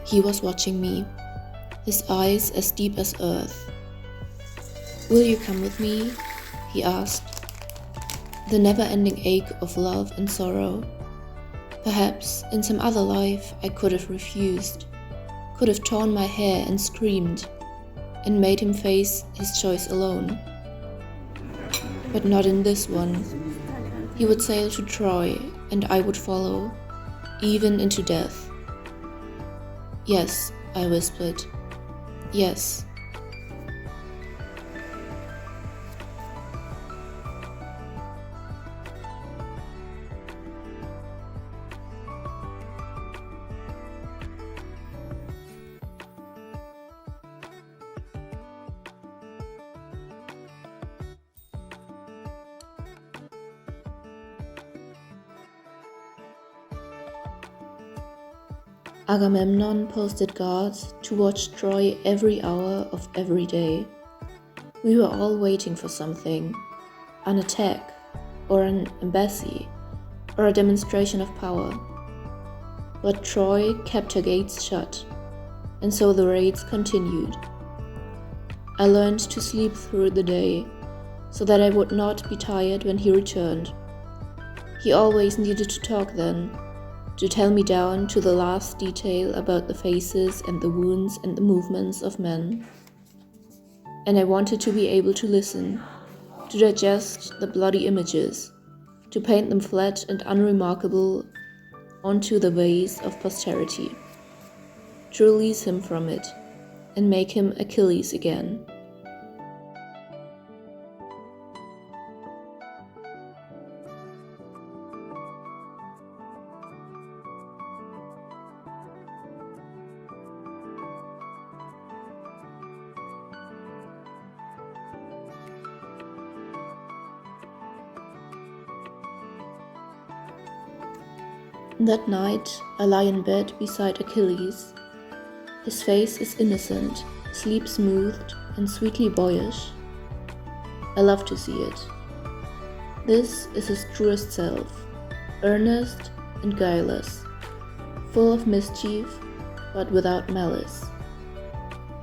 He was watching me, his eyes as deep as earth. "Will you come with me?" he asked. The never-ending ache of love and sorrow. Perhaps in some other life I could have refused, could have torn my hair and screamed, and made him face his choice alone. But not in this one. He would sail to Troy, and I would follow, even into death. "Yes," I whispered. "Yes." Agamemnon posted guards to watch Troy every hour of every day. We were all waiting for something, an attack, or an embassy, or a demonstration of power. But Troy kept her gates shut, and so the raids continued. I learned to sleep through the day, so that I would not be tired when he returned. He always needed to talk then, to tell me down to the last detail about the faces and the wounds and the movements of men. And I wanted to be able to listen, to digest the bloody images, to paint them flat and unremarkable onto the vase of posterity, to release him from it and make him Achilles again. That night, I lie in bed beside Achilles. His face is innocent, sleep smoothed and sweetly boyish. I love to see it. This is his truest self, earnest and guileless, full of mischief, but without malice.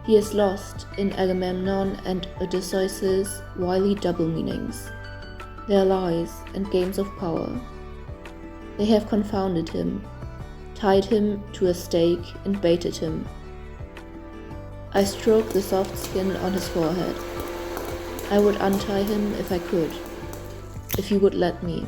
He is lost in Agamemnon and Odysseus' wily double meanings, their lies and games of power. They have confounded him, tied him to a stake and baited him. I stroke the soft skin on his forehead. I would untie him if I could, if he would let me.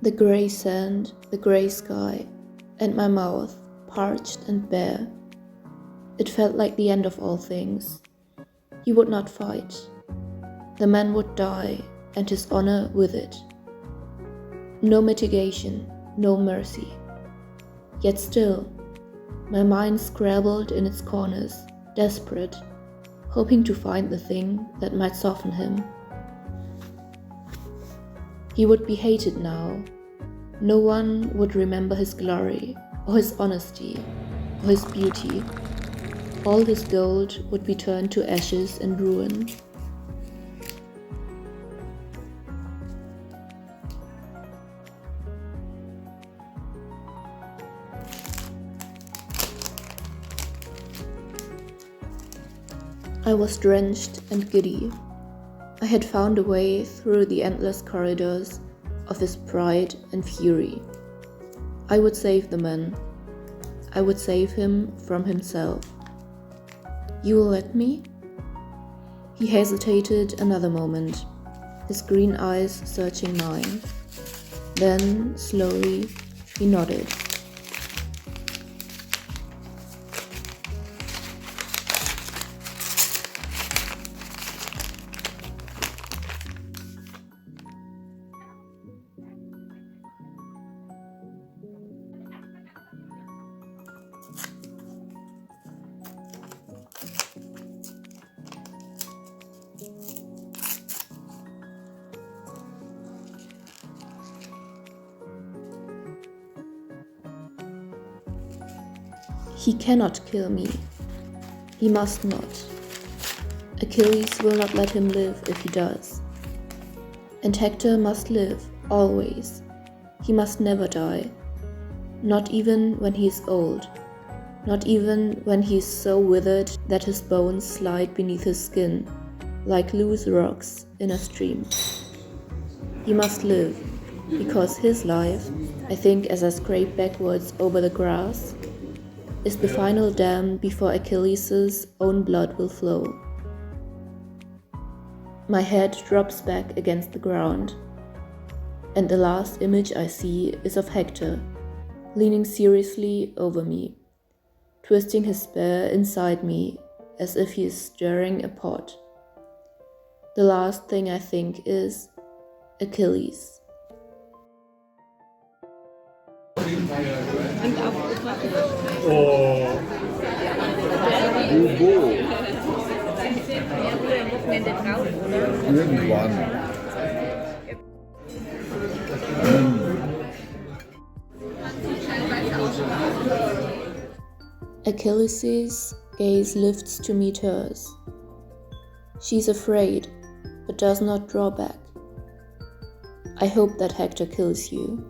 The grey sand, the grey sky, and my mouth, parched and bare. It felt like the end of all things. He would not fight. The man would die, and his honor with it. No mitigation, no mercy. Yet still, my mind scrabbled in its corners, desperate, hoping to find the thing that might soften him. He would be hated now. No one would remember his glory, or his honesty, or his beauty. All his gold would be turned to ashes and ruin. I was drenched and giddy. I had found a way through the endless corridors of his pride and fury. I would save the man. I would save him from himself. "You will let me?" He hesitated another moment, his green eyes searching mine. Then, slowly, he nodded. He cannot kill me. He must not. Achilles will not let him live if he does. And Hector must live, always. He must never die. Not even when he is old. Not even when he is so withered that his bones slide beneath his skin, like loose rocks in a stream. He must live, because his life, I think as I scrape backwards over the grass, is the final dam before Achilles' own blood will flow. My head drops back against the ground, and the last image I see is of Hector, leaning seriously over me, twisting his spear inside me as if he is stirring a pot. The last thing I think is Achilles. Irgendwann. Achilles' gaze lifts to meet hers. She's afraid, but does not draw back. I hope that Hector kills you.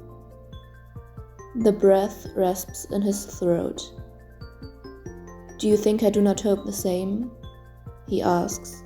The breath rasps in his throat. Do you think I do not hope the same? He asks.